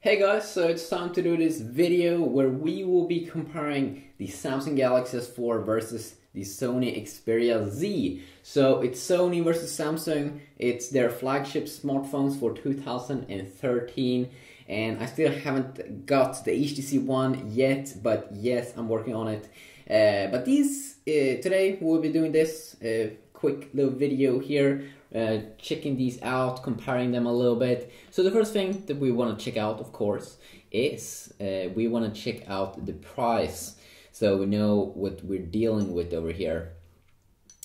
Hey guys, so it's time to do this video where we will be comparing the Samsung Galaxy S4 versus the Sony Xperia Z. So it's Sony versus Samsung, it's their flagship smartphones for 2013, and I still haven't got the HTC One yet, but yes, I'm working on it. But today we'll be doing this quick little video here, checking these out, comparing them a little bit. So the first thing that we want to check out, of course, is we want to check out the price, so we know what we're dealing with over here.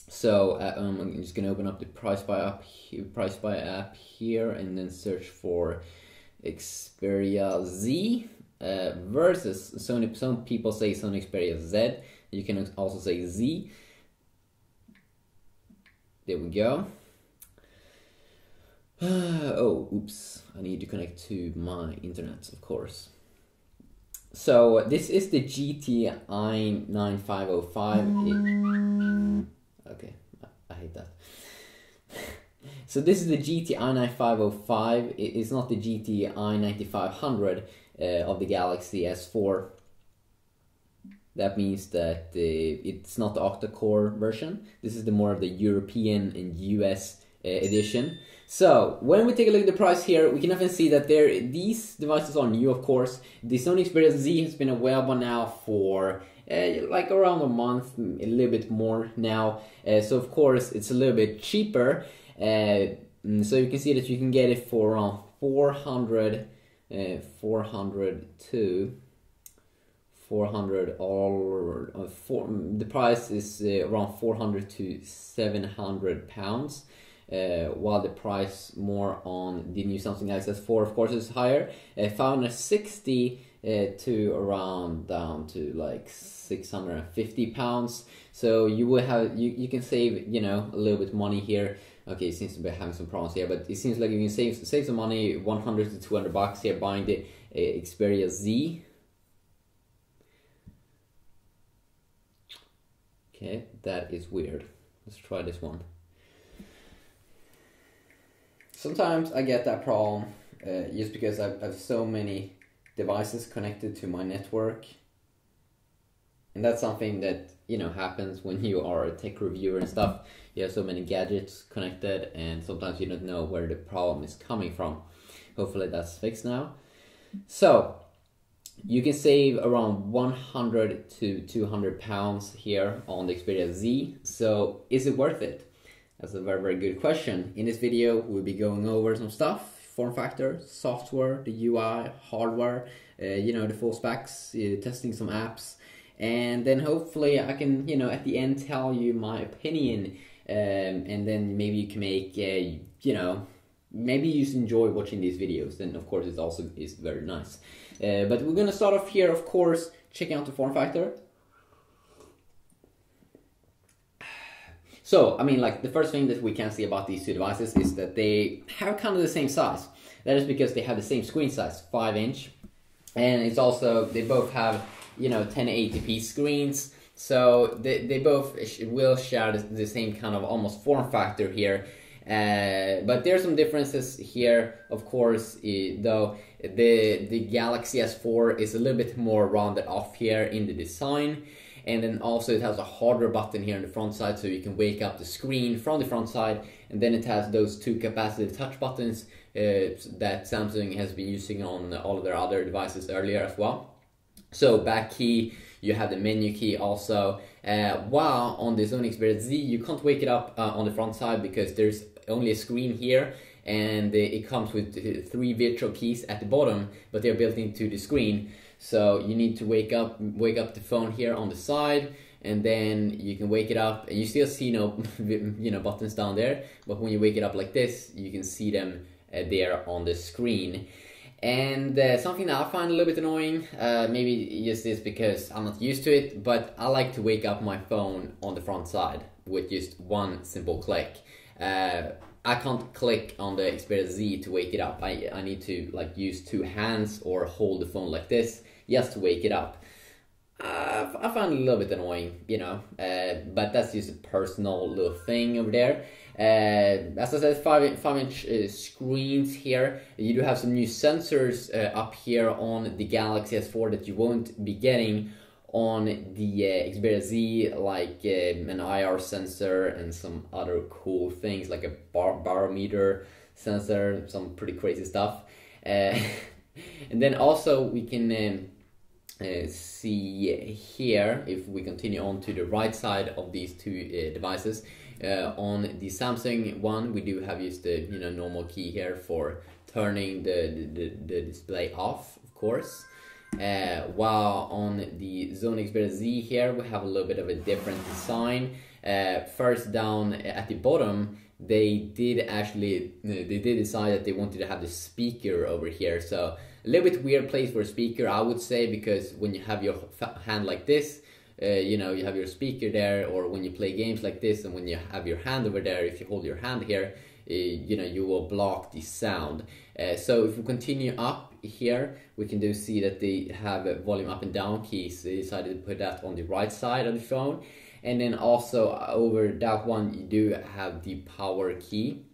So I'm just gonna open up the price by app here, and then search for Xperia Z versus Sony. Some people say Sony Xperia Z. You can also say Z. There we go. Oh, oops. I need to connect to my internet, of course. So this is the GTI 9505. Okay, I hate that. So this is the GTI 9505. It is not the GTI 9500 of the Galaxy S4. That means that it's not the octa-core version. This is the more of the European and US edition. So when we take a look at the price here, we can often see that these devices are new, of course. The Sony Xperia Z has been available now for like around a month, a little bit more now. So of course it's a little bit cheaper. So you can see that you can get it for around 400 the price is around 400 to 700 pounds, while the price more on the new Samsung Galaxy S4 of course is higher, 560 to around down to like 650 pounds. So you will have you can save, you know, a little bit money here. Okay, it seems to be having some problems here, but it seems like you can save some money, 100 to 200 bucks here buying the Xperia Z. Okay, that is weird. Let's try this one. Sometimes I get that problem just because I have so many devices connected to my network. And that's something that, you know, happens when you are a tech reviewer and stuff. You have so many gadgets connected, and sometimes you don't know where the problem is coming from. Hopefully that's fixed now. So you can save around 100 to 200 pounds here on the Xperia Z. So is it worth it? That's a very, very good question. In this video, we'll be going over some stuff: form factor, software, the UI, hardware, you know, the full specs, testing some apps, and then hopefully I can, you know, at the end tell you my opinion, and then maybe you can make, you know, maybe you just enjoy watching these videos. Then of course it also is very nice. But we're gonna start off here, of course, checking out the form factor. So, I mean, like, the first thing that we can see about these two devices is that they have kind of the same size. That is because they have the same screen size, 5-inch. And it's also, they both have, you know, 1080p screens. So they both will share the same kind of almost form factor here. But there are some differences here, of course, though. The Galaxy S4 is a little bit more rounded off here in the design. And then also it has a hardware button here on the front side, so you can wake up the screen from the front side. And then it has those two capacitive touch buttons that Samsung has been using on all of their other devices earlier as well. So back key, you have the menu key also. While on the Sony Xperia Z, you can't wake it up on the front side because there's only a screen here, and it comes with 3 virtual keys at the bottom, but they're built into the screen. So you need to wake up the phone here on the side, and then you can wake it up, and you still see no you know, buttons down there, but when you wake it up like this, you can see them there on the screen. And something that I find a little bit annoying, maybe just is because I'm not used to it, but I like to wake up my phone on the front side with just one simple click. I can't click on the Xperia Z to wake it up. I need to like use 2 hands or hold the phone like this just to wake it up. I find it a little bit annoying, you know, but that's just a personal little thing over there. As I said, 5-inch screens here. You do have some new sensors up here on the Galaxy S4 that you won't be getting on the Xperia Z, like an IR sensor and some other cool things like a barometer sensor, some pretty crazy stuff. And then also we can see here, if we continue on to the right side of these two devices, on the Samsung one, we do have used the normal key here for turning the display off, of course. While on the Sony Xperia Z here, we have a little bit of a different design. First, down at the bottom, they did decide that they wanted to have the speaker over here. So a little bit weird place for a speaker, I would say, because when you have your hand like this, you have your speaker there, or when you play games like this, and when you have your hand over there, if you hold your hand here, you will block the sound. So if we continue up here, we can see that they have volume up and down keys. They decided to put that on the right side of the phone. And then also over that one, you do have the power key.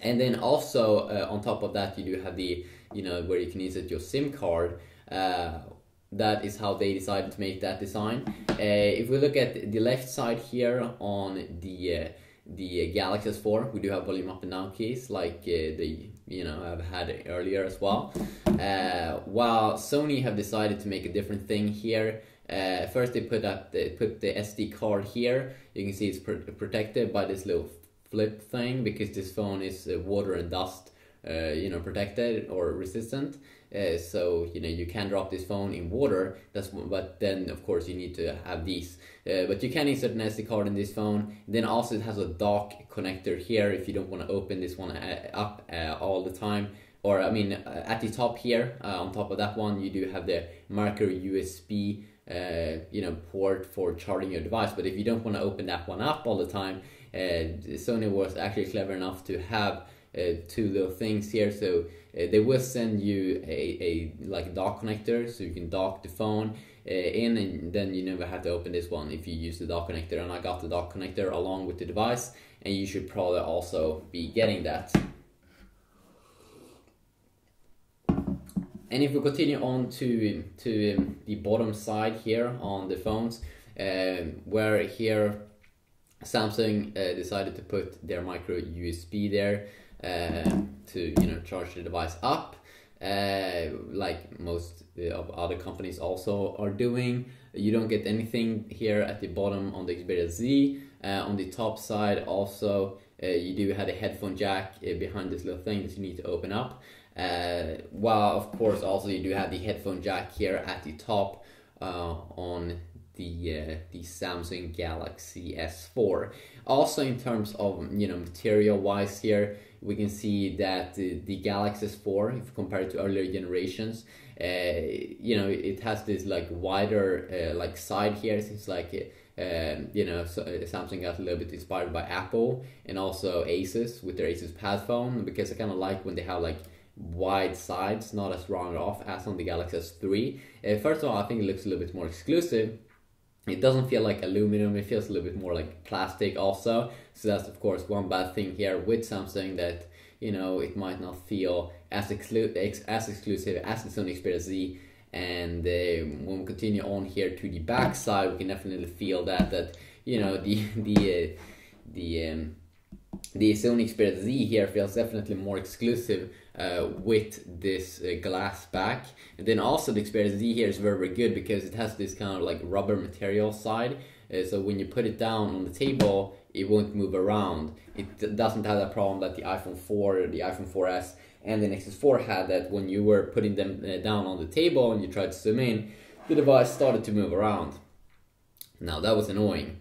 And then also on top of that, you do have the, where you can insert your SIM card. That is how they decided to make that design. If we look at the left side here on the Galaxy S4, we do have volume up and down keys like I've had earlier as well. While Sony have decided to make a different thing here. First they put the SD card here. You can see it's protected by this little flip thing, because this phone is water and dust protected or resistant. So you can drop this phone in water. But then of course you need to have these. But you can insert an SD card in this phone. Then also it has a dock connector here if you don't want to open this one up all the time. Or I mean, at the top here, on top of that one, you do have the micro USB port for charging your device. But if you don't want to open that one up all the time, Sony was actually clever enough to have two little things here. So they will send you a dock connector, so you can dock the phone in, and then you never have to open this one if you use the dock connector. And I got the dock connector along with the device, and you should probably also be getting that. And if we continue on to the bottom side here on the phones, where here Samsung decided to put their micro USB there to charge the device up, like most of other companies also are doing. You don't get anything here at the bottom on the Xperia Z. On the top side also you do have a headphone jack behind this little thing that you need to open up. While of course also you do have the headphone jack here at the top on the Samsung Galaxy S4. Also in terms of material wise here, we can see that the Galaxy S4, if compared to earlier generations, it has this wider side here. It seems like Samsung got a little bit inspired by Apple and also Asus with their Asus Pad phone, because I kind of like when they have wide sides, not as rounded off as on the Galaxy S3. First of all, I think it looks a little bit more exclusive. It doesn't feel like aluminum, it feels a little bit more like plastic also. So that's of course one bad thing here with Samsung, that it might not feel as exclusive as the Sony Xperia Z. And when we continue on here to the back side, we can definitely feel that the Sony Xperia Z here feels definitely more exclusive with this glass back. And then also the Xperia Z here is very, very good because it has this kind of rubber material side. So when you put it down on the table, it won't move around. It doesn't have that problem that the iPhone 4, the iPhone 4S and the Nexus 4 had, that when you were putting them down on the table and you tried to zoom in, the device started to move around. Now that was annoying.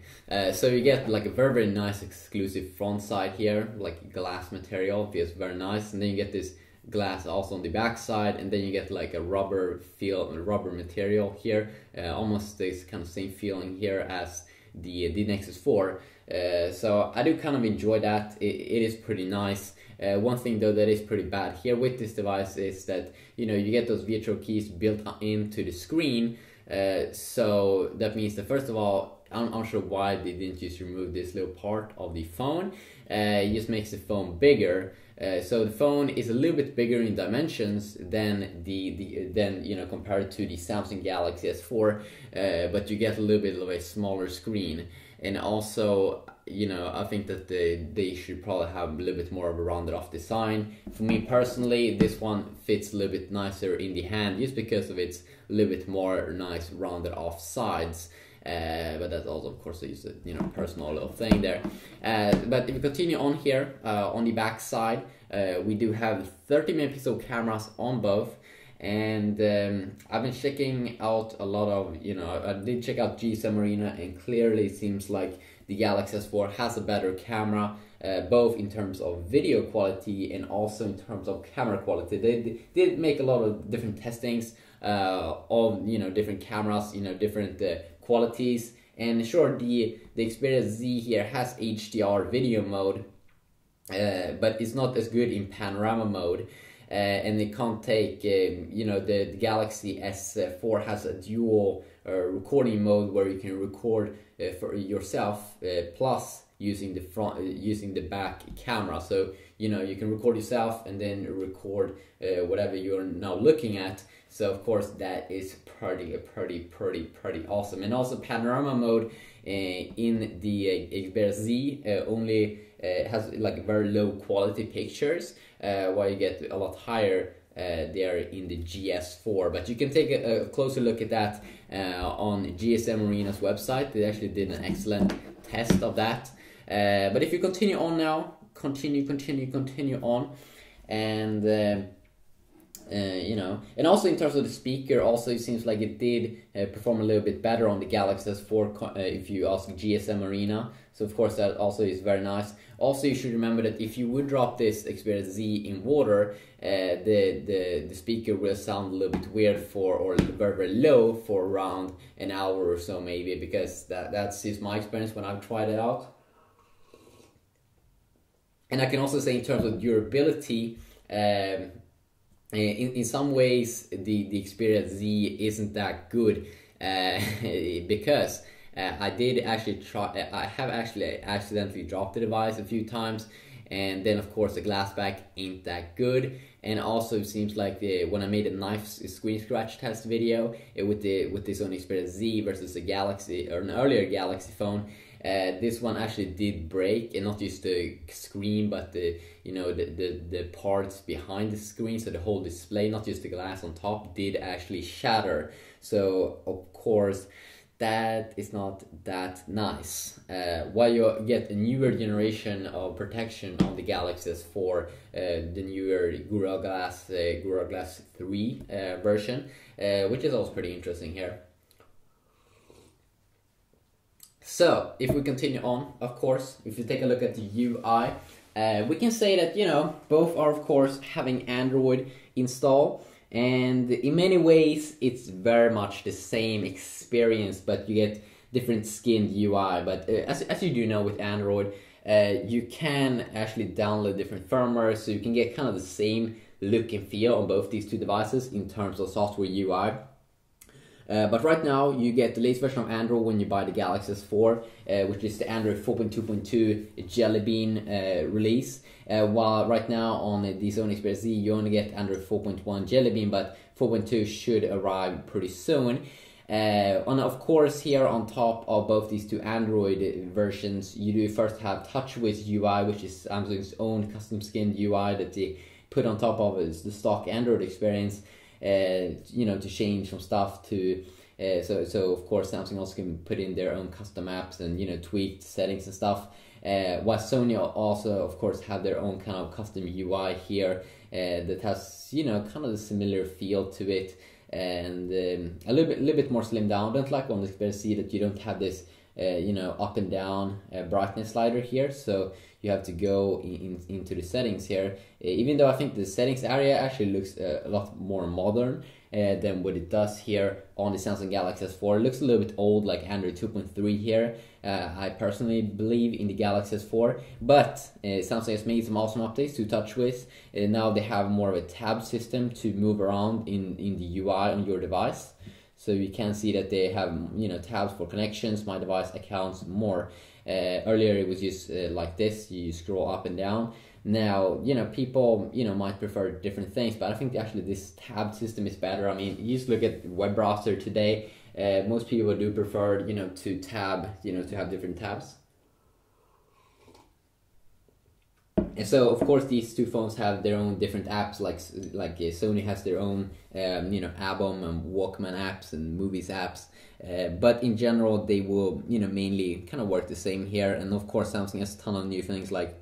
So you get a very, very nice exclusive front side here, glass material, feels very nice. And then you get this glass also on the back side, and then you get a rubber material here, almost this kind of same feeling here as the Nexus 4. So I do kind of enjoy that. It is pretty nice. One thing though that is pretty bad here with this device is that you get those virtual keys built into the screen. So that means that first of all, I'm unsure why they didn't just remove this little part of the phone. It just makes the phone bigger. So the phone is a little bit bigger in dimensions than compared to the Samsung Galaxy S4, but you get a little bit of a smaller screen. And also, I think that they should probably have a little bit more of a rounded off design. For me personally, this one fits a little bit nicer in the hand just because of its a little bit more nice rounded off sides. But that's also, of course, just a personal little thing there. But if we continue on here, on the back side, we do have 30 megapixel cameras on both. And I've been checking out a lot of, I did check out GSM Arena, and clearly it seems like the Galaxy S4 has a better camera, both in terms of video quality and also in terms of camera quality. They did make a lot of different testings of different cameras, different qualities. And sure, the Xperia Z here has HDR video mode, but it's not as good in panorama mode. And it can't take, the Galaxy S4 has a dual recording mode where you can record for yourself plus using the back camera. So you can record yourself and then record whatever you're now looking at. So of course that is pretty awesome. And also panorama mode in the Xperia Z only has like very low quality pictures, while you get a lot higher there in the GS4. But you can take a closer look at that on GSM Arena's website. They actually did an excellent test of that. But if you continue on now, continue on, and and also in terms of the speaker, also it seems like it did perform a little bit better on the Galaxy S4 if you ask GSM Arena. So of course that also is very nice. Also, you should remember that if you would drop this Xperia Z in water, the speaker will sound a little bit weird or very low for around an hour or so maybe, because that's just my experience when I've tried it out. And I can also say in terms of durability, in some ways the Xperia Z isn't that good, because I did actually try. I have actually accidentally dropped the device a few times, and then of course the glass back ain't that good. And also it seems like when I made a knife screen scratch test video with the Sony Xperia Z versus a Galaxy or an earlier Galaxy phone, this one actually did break, and not just the screen, but the parts behind the screen. So the whole display, not just the glass on top, did actually shatter. So of course that is not that nice. While you get a newer generation of protection on the Galaxy S4, the newer Gorilla Glass 3 version, which is also pretty interesting here. So if we continue on, of course, if you take a look at the UI, we can say that both are of course having Android installed. And in many ways, it's very much the same experience, but you get different skinned UI. But as you do know with Android, you can actually download different firmware, so you can get kind of the same look and feel on both these two devices in terms of software UI. But right now, you get the latest version of Android when you buy the Galaxy S4, which is the Android 4.2.2 Jelly Bean release. While right now on the Sony Xperia Z, you only get Android 4.1 Jelly Bean, but 4.2 should arrive pretty soon. And of course, here on top of both these two Android versions, you do first have TouchWiz UI, which is Samsung's own custom-skinned UI that they put on top of the stock Android experience. To change some stuff to so of course Samsung also can put in their own custom apps and tweak settings and stuff, while Sony also of course have their own kind of custom UI here that has kind of a similar feel to it, and a little bit more slimmed down. Don't like on the Xperia Z that you don't have this up and down brightness slider here, so you have to go into the settings here, even though I think the settings area actually looks a lot more modern than what it does here on the Samsung Galaxy S4. It looks a little bit old, like Android 2.3 here. I personally believe in the Galaxy S4, but Samsung has made some awesome updates to TouchWiz. Now they have more of a tab system to move around in the UI on your device. So you can see that they have, you know, tabs for connections, my device, accounts, more. Earlier it was just like this, you scroll up and down. Now, you know, people, you know, might prefer different things, but I think actually this tab system is better. I mean, you just look at web browser today, most people do prefer, you know, to tab, you know, to have different tabs. And so, of course, these two phones have their own different apps, like Sony has their own, you know, album and Walkman apps and movies apps. But in general, they will, you know, mainly kind of work the same here. And of course, Samsung has a ton of new things, like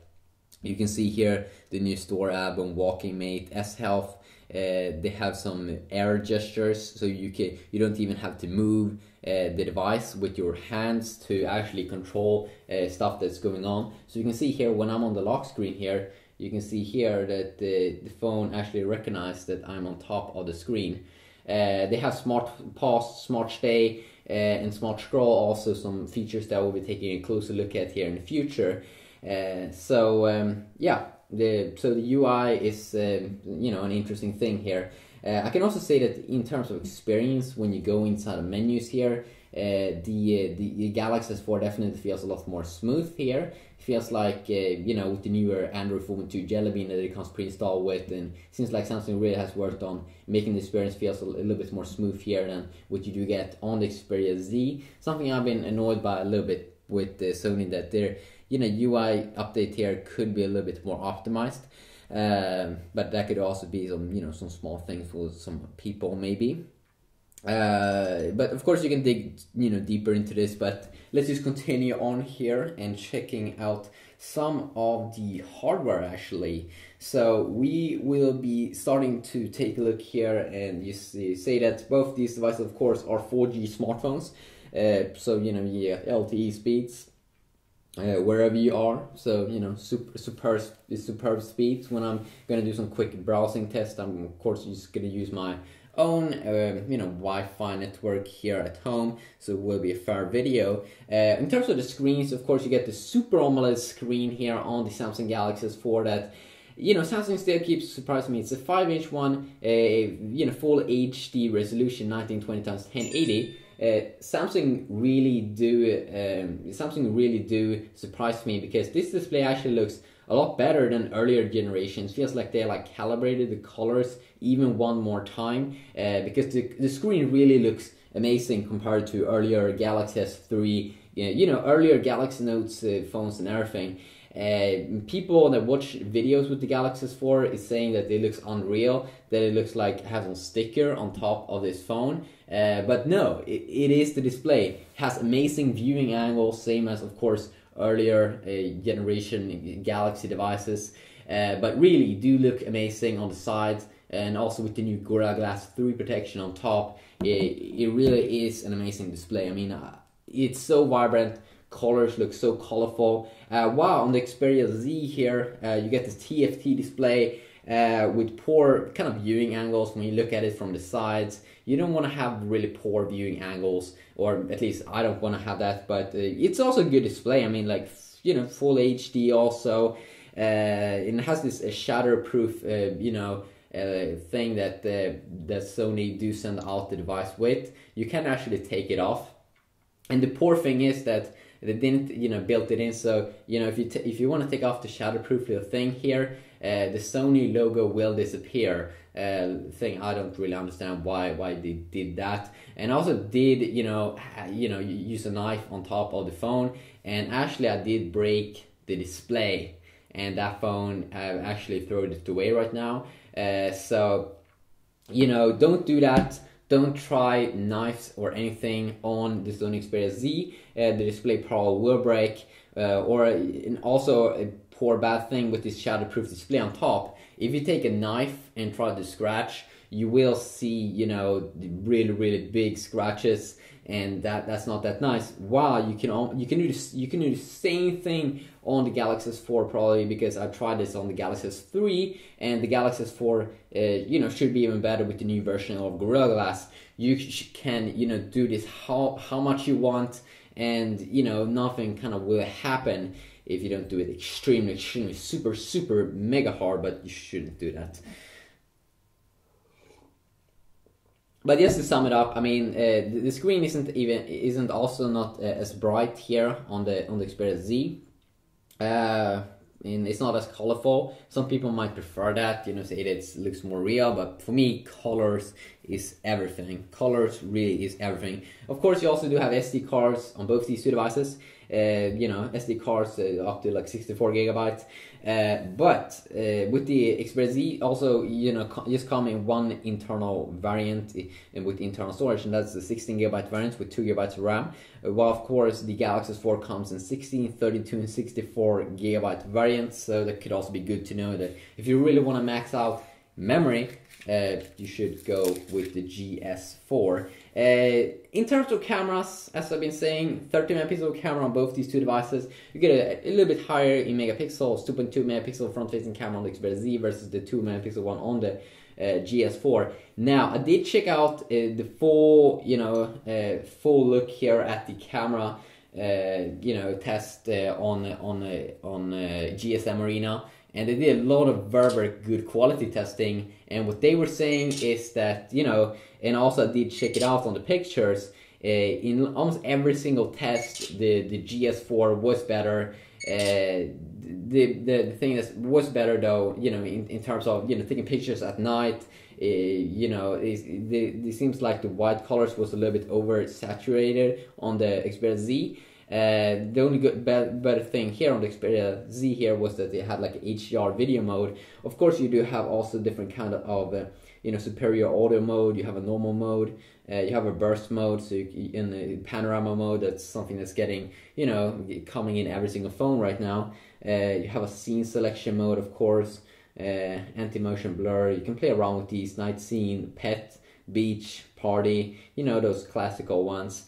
you can see here the new store album, Walking Mate, S Health. They have some air gestures, so you don't even have to move the device with your hands to actually control stuff that's going on. So you can see here when I'm on the lock screen here, you can see here that the phone actually recognizes that I'm on top of the screen. They have smart pause, smart stay, and smart scroll, also some features that we'll be taking a closer look at here in the future. Yeah, so the UI is you know, an interesting thing here. I can also say that in terms of experience, when you go inside the menus here, the Galaxy S4 definitely feels a lot more smooth here. It feels like you know, with the newer Android 4.2 Jelly Bean that it comes pre-installed with, and it seems like Samsung really has worked on making the experience feels a little bit more smooth here than what you do get on the Xperia Z. Something I've been annoyed by a little bit with Sony, that their, you know, UI update here could be a little bit more optimized, but that could also be some, you know, some small things for some people maybe. But of course you can dig, you know, deeper into this, but let's just continue on here and checking out some of the hardware actually. So we will be starting to take a look here, and you say that both these devices of course are 4G smartphones, so you know, you get LTE speeds wherever you are, so you know, superb speeds. When I'm gonna do some quick browsing test, I'm of course just gonna use my own you know, Wi-Fi network here at home, so it will be a fair video. In terms of the screens, of course you get the Super AMOLED screen here on the Samsung Galaxy S4 that, you know, Samsung still keeps surprising me. It's a 5-inch one, you know, full HD resolution, 1920x1080. Samsung really do surprise me, because this display actually looks a lot better than earlier generations. Feels like they like calibrated the colors even one more time, because the screen really looks amazing compared to earlier Galaxy S3, you know, earlier Galaxy Notes phones and everything. People that watch videos with the Galaxy S4 is saying that it looks unreal, that it looks like it has a sticker on top of this phone. But no, it is the display. It has amazing viewing angles, same as of course earlier generation Galaxy devices. But really do look amazing on the sides, and also with the new Gorilla Glass 3 protection on top. It really is an amazing display. I mean, it's so vibrant. Colors look so colorful. Wow, on the Xperia Z here, you get this TFT display with poor kind of viewing angles when you look at it from the sides. You don't want to have really poor viewing angles, or at least I don't want to have that, but it's also a good display. I mean, like, you know, full HD also. It has this shatterproof, you know, thing that Sony do send out the device with. You can actually take it off. And the poor thing is that they didn't, you know, built it in, so you know, if you want to take off the shatterproof little thing here, the Sony logo will disappear. Thing I don't really understand why they did that. And also did, you know, use a knife on top of the phone, and actually I did break the display, and that phone actually thrown it away right now. So you know, don't do that. Don't try knives or anything on the Sony Xperia Z. The display probably will break. And also a poor bad thing with this shatterproof display on top. If you take a knife and try to scratch, you will see, you know, really big scratches, and that's not that nice. Wow, you can do the same thing on the Galaxy S4 probably, because I tried this on the Galaxy S3, and the Galaxy S4 you know, should be even better with the new version of Gorilla Glass. You can, you know, do this how much you want, and you know, nothing kind of will happen if you don't do it extremely super mega hard, but you shouldn't do that. But just to sum it up, I mean, the screen isn't also not as bright here on the Xperia Z. And it's not as colorful. Some people might prefer that, you know, say it looks more real, but for me, colors is everything. Colors really is everything. Of course, you also do have SD cards on both these two devices. You know, SD cards up to like 64 gigabytes. But with the Xperia Z, also, you know, just come in one internal variant with internal storage, and that's the 16 gigabyte variant with 2 gigabytes of RAM. While of course the Galaxy S4 comes in 16, 32, and 64 gigabyte variants. So that could also be good to know that if you really want to max out memory, you should go with the GS4. In terms of cameras, as I've been saying, 30 megapixel camera on both these two devices. You get a little bit higher in megapixels, 2.2 megapixel front-facing camera on the Xperia Z versus the 2 megapixel one on the GS4. Now, I did check out the full, you know, full look here at the camera, you know, test on GSM Arena. And they did a lot of very good quality testing, and what they were saying is that, you know, and also I did check it out on the pictures, in almost every single test the GS4 was better. The thing that was better though, you know, in terms of, you know, taking pictures at night, you know, it seems like the white colors was a little bit oversaturated on the Xperia Z. The only better thing here on the Xperia Z here was that they had like an HDR video mode. Of course, you do have also different kind of you know, superior audio mode. You have a normal mode, you have a burst mode, so in the panorama mode, that's something that's getting, you know, coming in every single phone right now. You have a scene selection mode, of course, anti-motion blur. You can play around with these: night scene, pet, beach, party, you know, those classical ones.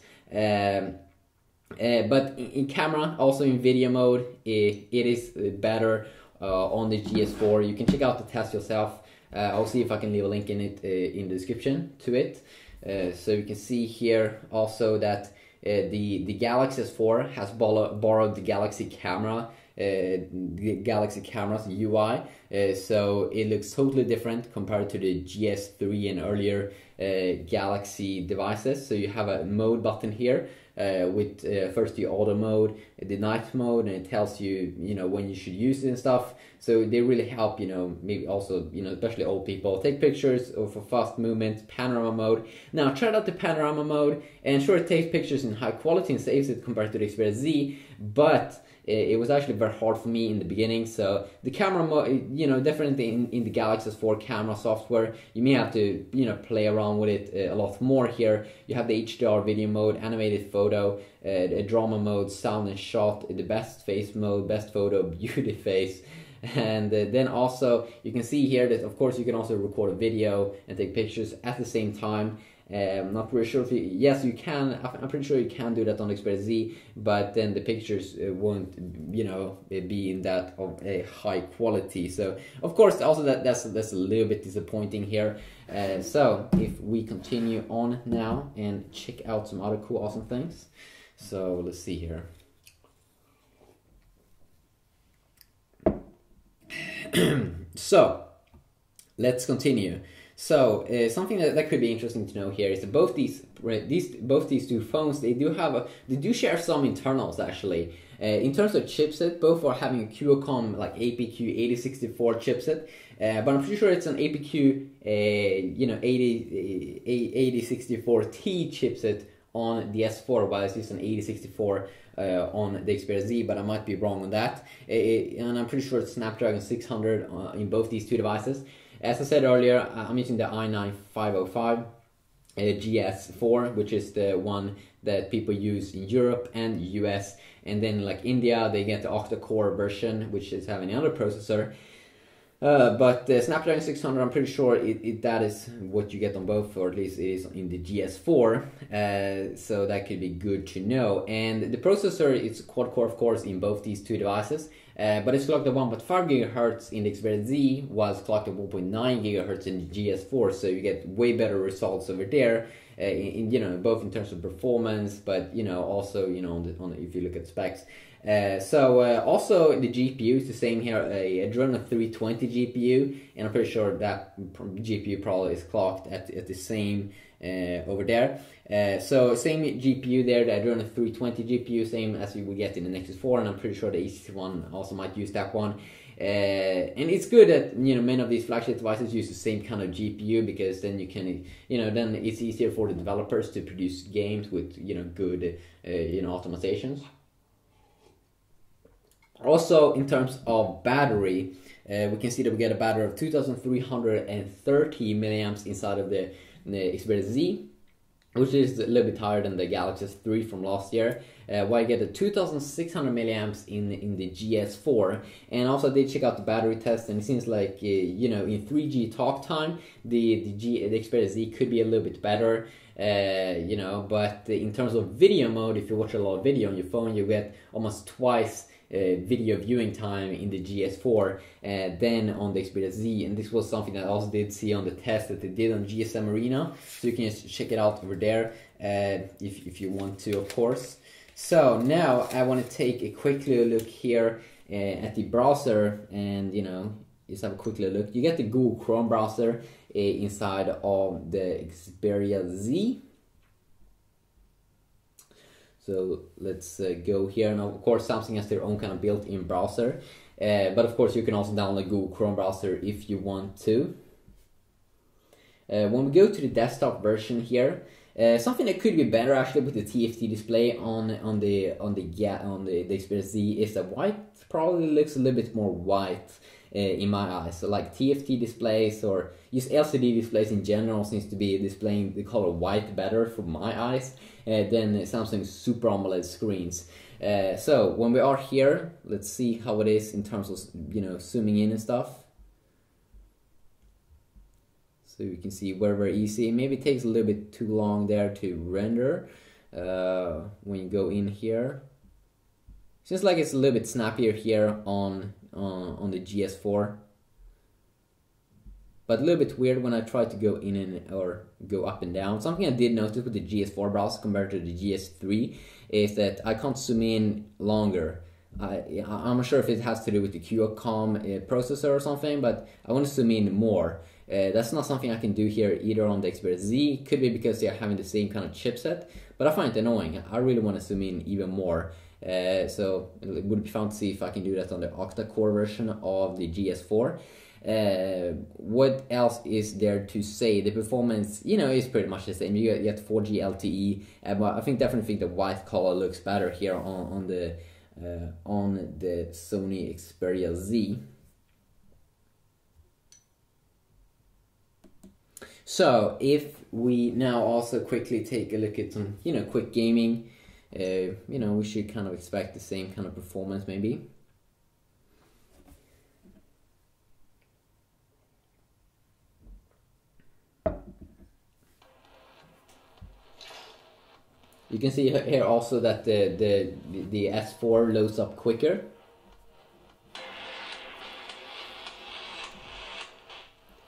But in camera, also in video mode, it is better on the GS4. You can check out the test yourself. I'll see if I can leave a link in it in the description to it. So you can see here also that the Galaxy S4 has borrowed the Galaxy camera, the Galaxy camera's UI. So it looks totally different compared to the GS3 and earlier Galaxy devices. So you have a mode button here. With first the auto mode, the night mode, and it tells you, you know, when you should use it and stuff. So they really help, you know, maybe also, you know, especially old people, take pictures or for fast movement. Panorama mode. Now try out the panorama mode, and sure, it takes pictures in high quality and saves it compared to the Xperia Z, but it was actually very hard for me in the beginning. So the camera mode, you know, definitely in the Galaxy S4 camera software, you may have to, you know, play around with it a lot more here. You have the HDR video mode, animated photo, a drama mode, sound and shot, the best face mode, best photo, beauty face. And then also you can see here that of course you can also record a video and take pictures at the same time. I'm not really sure if yes, you can. I'm pretty sure you can do that on Xperia Z, but then the pictures won't, you know, be in that of a high quality. So of course also that's a little bit disappointing here. So if we continue on now and check out some other cool awesome things. So let's see here. So let's continue. So something that could be interesting to know here is that both these two phones, they do share some internals actually. In terms of chipset, both are having a Qualcomm like APQ8064 chipset, but I'm pretty sure it's an APQ you know, 8064T chipset on the S4, while it's just an 8064 on the Xperia Z, but I might be wrong on that. And I'm pretty sure it's Snapdragon 600 in both these two devices. As I said earlier, I'm using the i9 505 GS4, which is the one that people use in Europe and US. And then like India, they get the octa-core version, which is having another processor. But the Snapdragon 600, I'm pretty sure that is what you get on both, or at least it is in the GS4. So that could be good to know. And the processor is quad-core, of course, in both these two devices. But it's clocked at 1.5 GHz in the Xperia Z, while it's clocked at 1.9 GHz in the GS4. So you get way better results over there, you know, both in terms of performance, but you know, also, you know, on if you look at specs. Also the GPU is the same here, a Adreno 320 GPU, and I'm pretty sure that GPU probably is clocked at the same over there. So same GPU there, the Adreno 320 GPU, same as you will get in the Nexus 4, and I'm pretty sure the AC1 also might use that one. And it's good that, you know, many of these flagship devices use the same kind of GPU, because then you can, you know, then it's easier for the developers to produce games with, you know, good, you know, optimizations. Also, in terms of battery, we can see that we get a battery of 2,330 milliamps inside of the Xperia Z, which is a little bit higher than the Galaxy S3 from last year. While I get a 2,600 milliamps in the GS4, and also I did check out the battery test, and it seems like you know, in 3G talk time, the Xperia Z could be a little bit better. You know, but in terms of video mode, if you watch a lot of video on your phone, you get almost twice video viewing time in the GS4 than on the Xperia Z, and this was something that I also did see on the test that they did on GSM Arena, so you can just check it out over there if you want to, of course. So now I want to take a quick little look here at the browser, and you know, just have a quick little look. You get the Google Chrome browser inside of the Xperia Z. So let's go here, and of course Samsung has their own kind of built-in browser, but of course you can also download Google Chrome browser if you want to. When we go to the desktop version here, something that could be better actually with the TFT display on the Xperia Z is that white probably looks a little bit more white in my eyes. So like TFT displays or just LCD displays in general seems to be displaying the color white better for my eyes than Samsung's Super AMOLED screens. So when we are here, let's see how it is in terms of, you know, zooming in and stuff. So you can see very easy. Maybe it takes a little bit too long there to render when you go in here. Seems like it's a little bit snappier here on the GS4, but a little bit weird when I try to go in and or go up and down. Something I did notice with the GS4 browser compared to the GS3 is that I can't zoom in longer. I'm not sure if it has to do with the Qualcomm processor or something, but I want to zoom in more. That's not something I can do here either on the Xperia Z. Could be because they're having the same kind of chipset, but I find it annoying. I really want to zoom in even more. So it would be fun to see if I can do that on the octa-core version of the GS4. What else is there to say? The performance, you know, is pretty much the same. You get 4G LTE, but I definitely think the white color looks better here on the Sony Xperia Z. So if we now also quickly take a look at some, you know, quick gaming, you know, we should kind of expect the same kind of performance maybe. You can see here also that the S4 loads up quicker.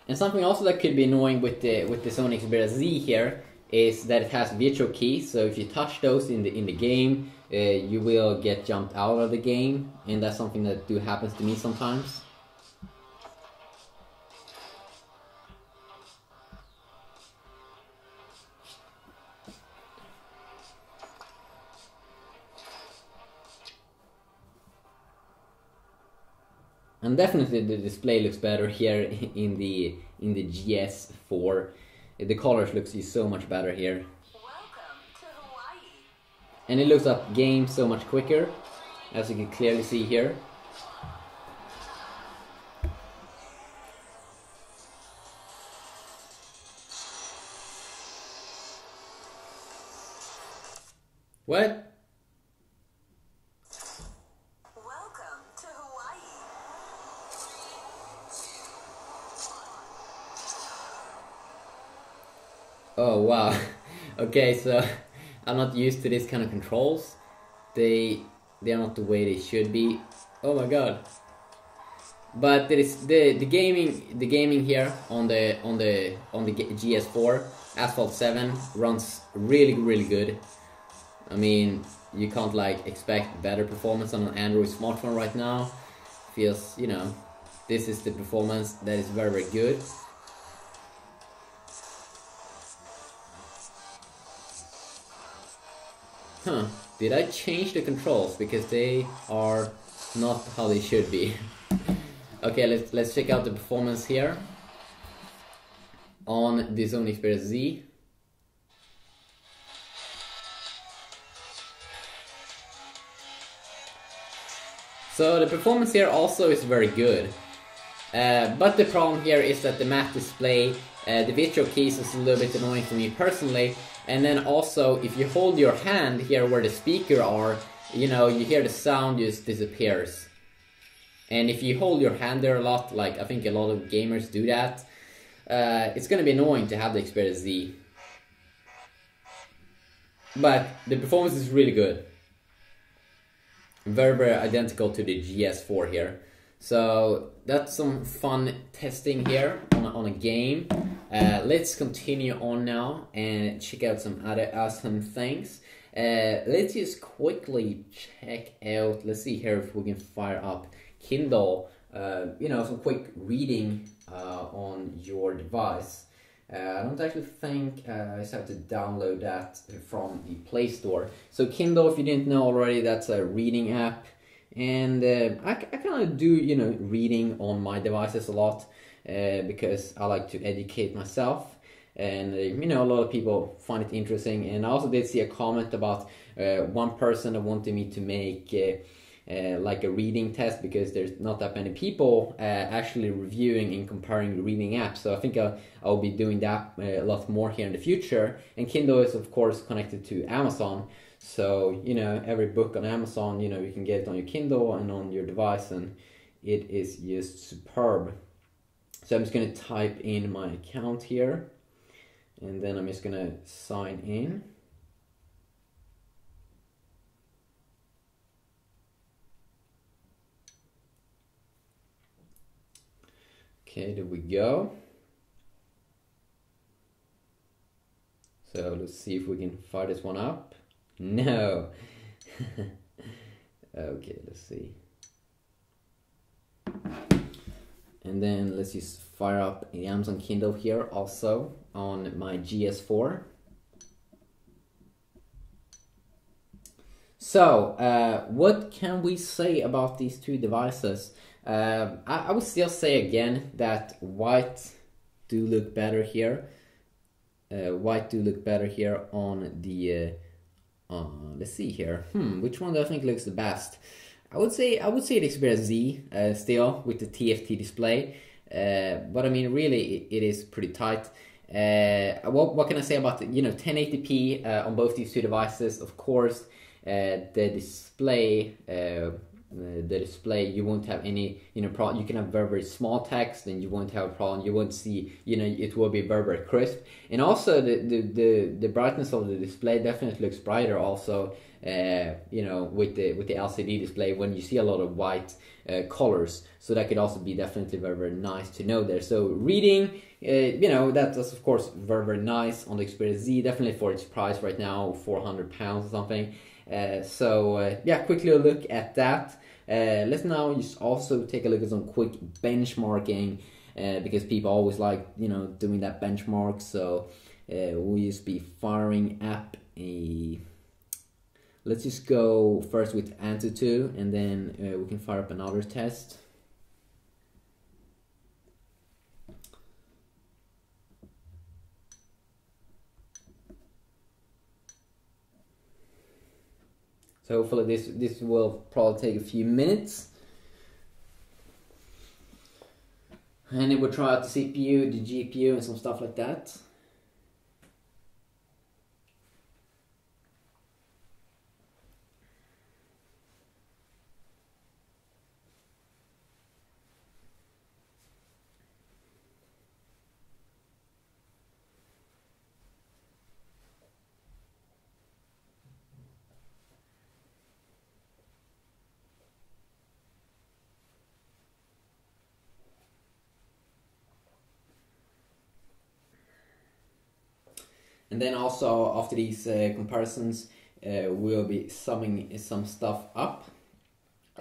And something also that could be annoying with the Sony Xperia Z here is that it has virtual keys. So if you touch those in the game, you will get jumped out of the game, and that's something that happens to me sometimes. And definitely the display looks better here in the GS4. The colors looks so much better here. Welcome to Hawaii. And it looks up games so much quicker, as you can clearly see here. What? Oh wow. Okay, so I'm not used to this kind of controls. They're not the way they should be. Oh my god. But there is the gaming here on the GS4 Asphalt 7 runs really good. I mean, you can't like expect better performance on an Android smartphone right now. Feels, you know, this is the performance that is very good. Huh, did I change the controls? Because they are not how they should be. Okay, let's check out the performance here on the Sony Xperia Z. So the performance here also is very good. But the problem here is that the matte display, the virtual keys is a little bit annoying for me personally. And then also, if you hold your hand here where the speaker are, you know, you hear the sound just disappears. And if you hold your hand there a lot, like I think a lot of gamers do that, it's gonna be annoying to have the Xperia Z. But the performance is really good. Very, very identical to the GS4 here. So that's some fun testing here on a game. Let's continue on now and check out some other awesome things. Let's just quickly check out, let's see here if we can fire up Kindle, you know, some quick reading on your device. I don't actually think I just have to download that from the Play Store. So Kindle, if you didn't know already, that's a reading app. And I kind of do, you know, reading on my devices a lot because I like to educate myself. And, you know, a lot of people find it interesting. And I also did see a comment about one person that wanted me to make like a reading test because there's not that many people actually reviewing and comparing reading apps. So I think I'll be doing that a lot more here in the future. And Kindle is of course connected to Amazon. So, you know, every book on Amazon, you know, you can get it on your Kindle and on your device, and it is just superb. So I'm just going to type in my account here, and then I'm just going to sign in. Okay, there we go. So let's see if we can fire this one up. No. Okay, let's see. And then let's just fire up the Amazon Kindle here also on my GS4. So, what can we say about these two devices? I would still say again that white do look better here. White do look better here on the let's see here. Which one do I think looks the best? I would say the Xperia Z still with the TFT display. But I mean, really, it is pretty tight. What can I say about the 1080p on both these two devices? Of course, the display. The display, you won't have any problem. You can have very, very small text and you won't have a problem. You won't see, it will be very, very crisp. And also the brightness of the display definitely looks brighter also with the LCD display when you see a lot of white colors. So that could also be definitely very, very nice to know there. So reading, that's of course very, very nice on the Xperia Z, definitely for its price right now, £400 or something. Quickly look at that. Let's now just also take a look at some quick benchmarking because people always like doing that benchmark. So we'll just be firing up let's just go first with Antutu, and then we can fire up another test. So hopefully this will probably take a few minutes. And it will try out the CPU, the GPU and some stuff like that. And then also after these comparisons, we'll be summing some stuff up.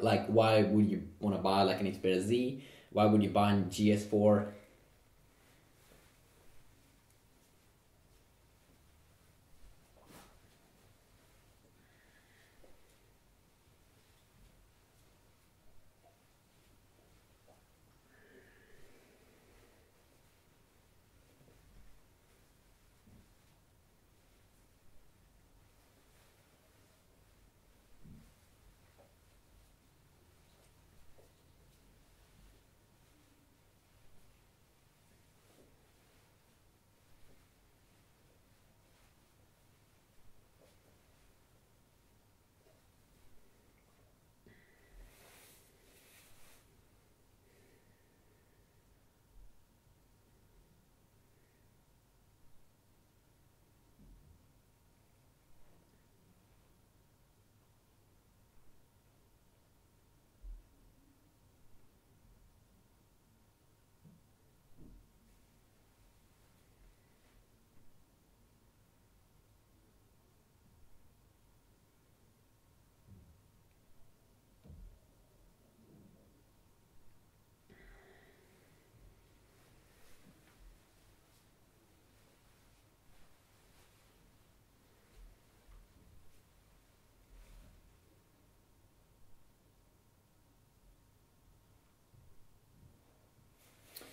Like, why would you want to buy like an Xperia Z? Why would you buy a GS4?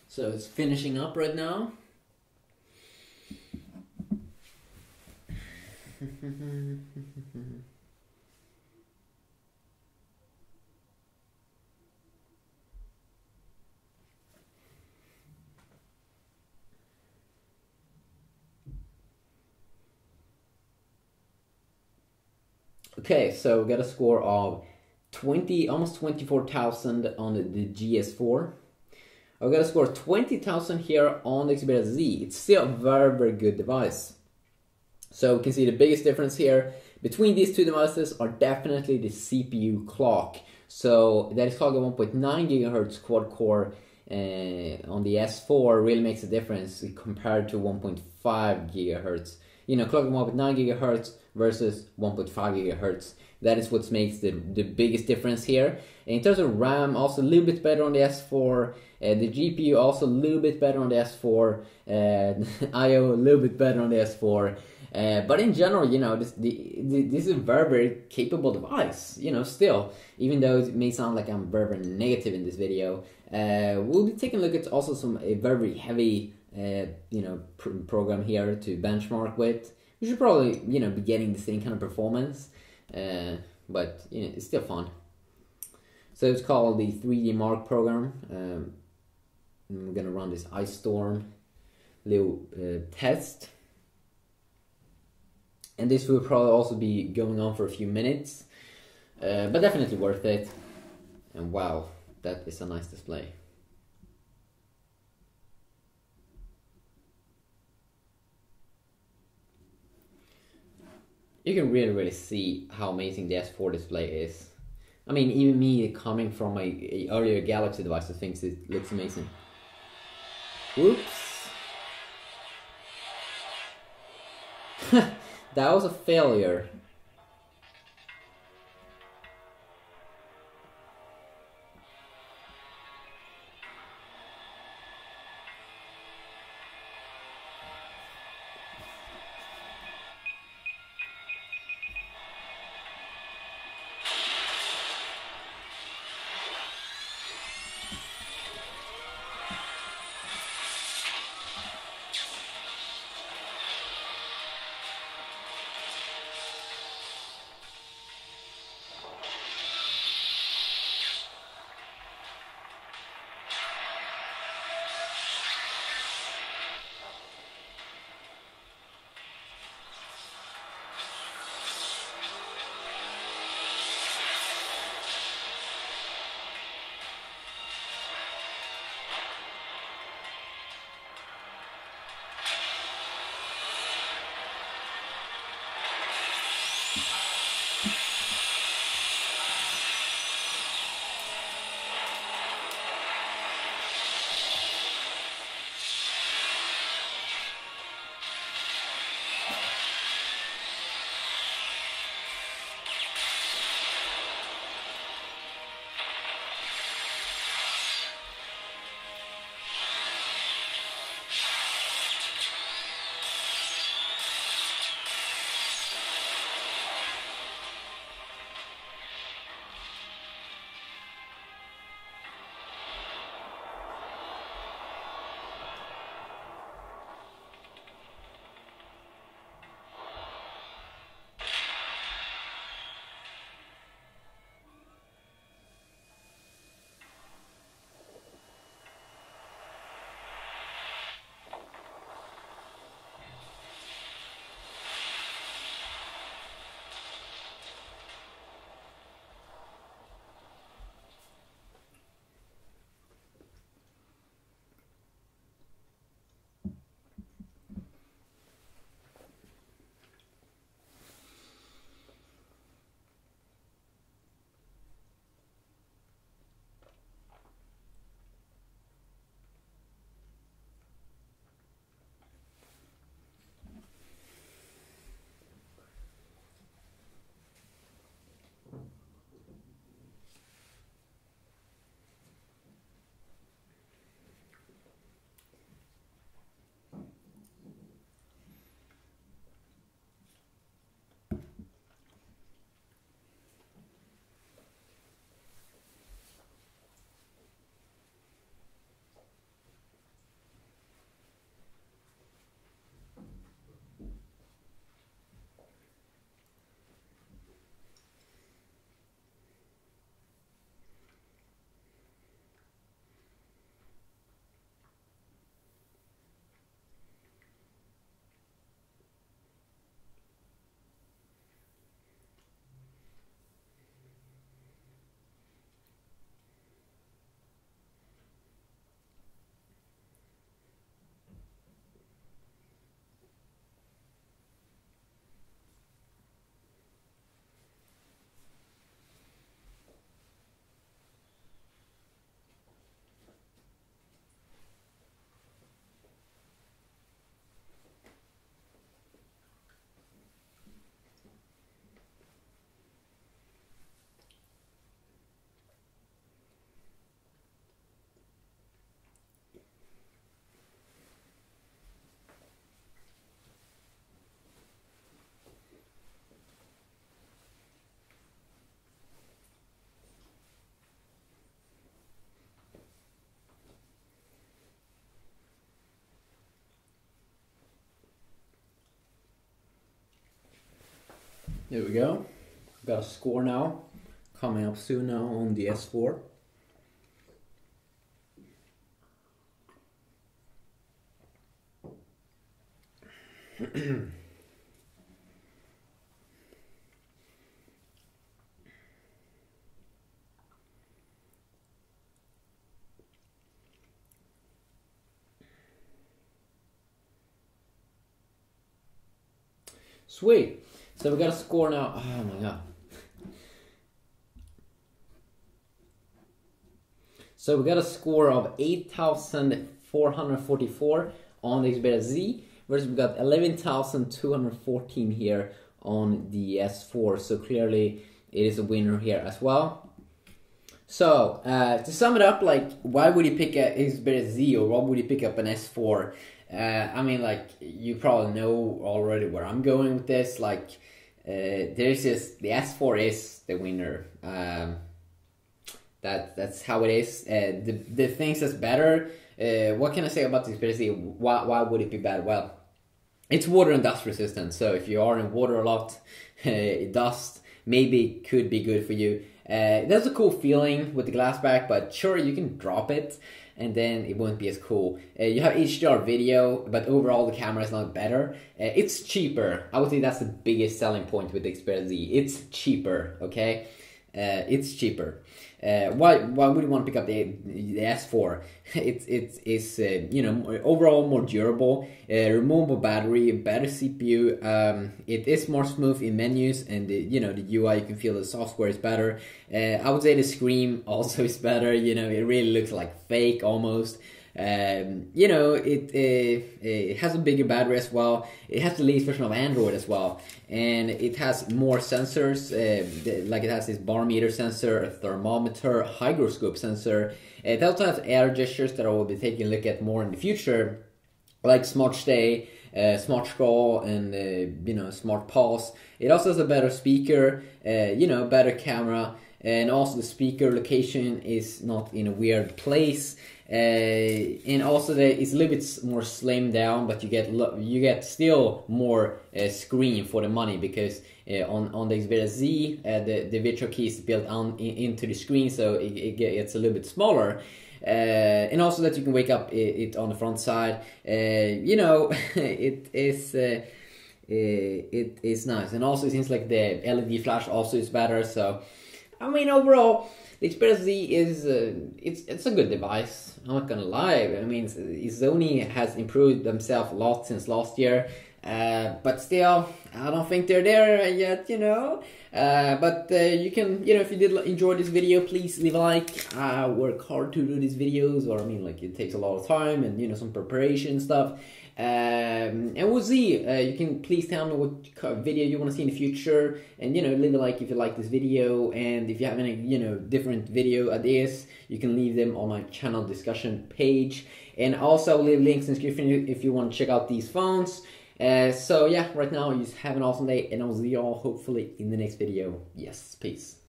So it's finishing up right now. Okay, so we got a score of 20, almost 24,000 on the GS4. I've got a score of 20,000 here on the Xperia Z. It's still a very, very good device. So we can see the biggest difference here between these two devices are definitely the CPU clock. So that is clock at 1.9 GHz quad core on the S4 really makes a difference compared to 1.5 GHz. You know, clock at 1.9 GHz versus 1.5 GHz. That is what makes the biggest difference here. In terms of RAM, also a little bit better on the S4. The GPU also a little bit better on the S4. I/O a little bit better on the S4. But in general, you know, this is a very, very capable device. You know, still, even though it may sound like I'm very, very negative in this video, we'll be taking a look at also some very heavy, you know, program here to benchmark with. We should probably, you know, be getting the same kind of performance, but you know, it's still fun. So it's called the 3D Mark program. I'm gonna run this Ice Storm little test. And this will probably also be going on for a few minutes, but definitely worth it. And wow, that is a nice display. You can really, really see how amazing the S4 display is. I mean, even me coming from my earlier Galaxy device thinks it looks amazing. Whoops. That was a failure. There we go. Got a score now. Coming up soon now on the S4. Sweet. So we got a score now. Oh my god. So we got a score of 8,444 on the Xperia Z, versus we got 11,214 here on the S4. So clearly it is a winner here as well. So to sum it up, like, why would you pick a Xperia Z, or why would you pick up an S4? I mean, like, you probably know already where I'm going with this. Like, there's just, the S4 is the winner. That's how it is. The things that's better. What can I say about the Xperia Z? Why would it be bad? Well, it's water and dust resistant. So if you are in water a lot, dust maybe could be good for you. That's a cool feeling with the glass back, but sure, you can drop it and then it won't be as cool. You have HDR video, but overall the camera is not better. It's cheaper. I would say that's the biggest selling point with the Xperia Z. It's cheaper, okay? It's cheaper. Why would you want to pick up the S4? It's you know, overall more durable, removable battery, better CPU. It is more smooth in menus, and you know, the UI, you can feel the software is better. I would say the screen also is better. You know, it really looks like fake almost. You know, it has a bigger battery as well. It has the latest version of Android as well, and it has more sensors. Like, it has this bar meter sensor, a thermometer, hygroscope sensor. It also has air gestures that I will be taking a look at more in the future, like Smart Stay, Smart Scroll, and you know, Smart Pause. It also has a better speaker, you know, better camera, and also the speaker location is not in a weird place. And also it's a little bit more slimmed down, but you get still more screen for the money, because on the Xperia Z the virtual key is built into the screen, so it gets a little bit smaller. And also that you can wake up it on the front side. You know, it is nice, and also it seems like the LED flash also is better. So I mean, overall, the Xperia Z is it's a good device. I'm not gonna lie. I mean, Sony has improved themselves a lot since last year, but still, I don't think they're there yet. You know, but you can, you know, if you did enjoy this video, please leave a like. I work hard to do these videos, or I mean, like, it takes a lot of time and, you know, some preparation stuff. And we'll see. You can please tell me what video you want to see in the future, and, you know, leave a like if you like this video, and if you have any, you know, different video ideas, you can leave them on my channel discussion page, and also leave links in the description if you want to check out these phones. So yeah, right now, just have an awesome day, and I'll see you all hopefully in the next video. Yes, peace.